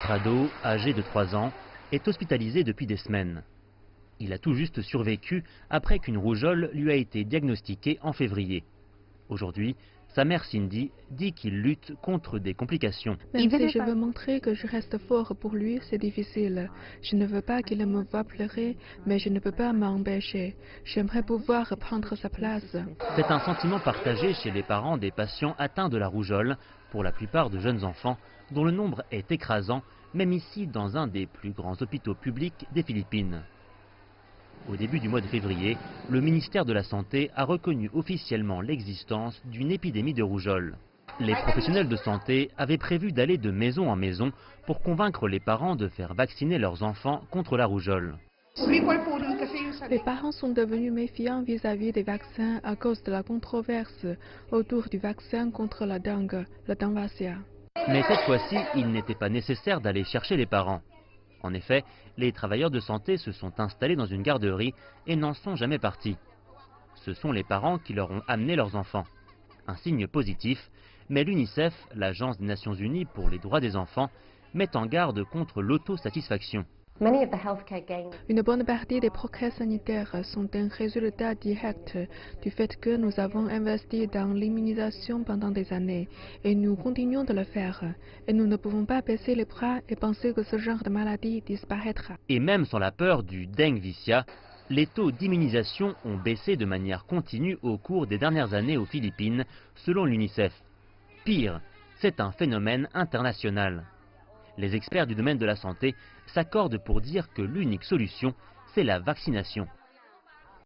Estrado, âgé de 3 ans, est hospitalisé depuis des semaines. Il a tout juste survécu après qu'une rougeole lui a été diagnostiquée en février. Aujourd'hui, sa mère Cindy dit qu'il lutte contre des complications. Même si je veux montrer que je reste fort pour lui, c'est difficile. Je ne veux pas qu'il me voie pleurer, mais je ne peux pas m'empêcher. J'aimerais pouvoir prendre sa place. C'est un sentiment partagé chez les parents des patients atteints de la rougeole, pour la plupart de jeunes enfants, dont le nombre est écrasant, même ici dans un des plus grands hôpitaux publics des Philippines. Au début du mois de février, le ministère de la Santé a reconnu officiellement l'existence d'une épidémie de rougeole. Les professionnels de santé avaient prévu d'aller de maison en maison pour convaincre les parents de faire vacciner leurs enfants contre la rougeole. Les parents sont devenus méfiants vis-à-vis des vaccins à cause de la controverse autour du vaccin contre la dengue, le Dengvasia. Mais cette fois-ci, il n'était pas nécessaire d'aller chercher les parents. En effet, les travailleurs de santé se sont installés dans une garderie et n'en sont jamais partis. Ce sont les parents qui leur ont amené leurs enfants. Un signe positif, mais l'UNICEF, l'Agence des Nations Unies pour les droits des enfants, met en garde contre l'autosatisfaction. Une bonne partie des progrès sanitaires sont un résultat direct du fait que nous avons investi dans l'immunisation pendant des années et nous continuons de le faire. Et nous ne pouvons pas baisser les bras et penser que ce genre de maladie disparaîtra. Et même sans la peur du Dengvasia, les taux d'immunisation ont baissé de manière continue au cours des dernières années aux Philippines, selon l'UNICEF. Pire, c'est un phénomène international. Les experts du domaine de la santé s'accordent pour dire que l'unique solution, c'est la vaccination.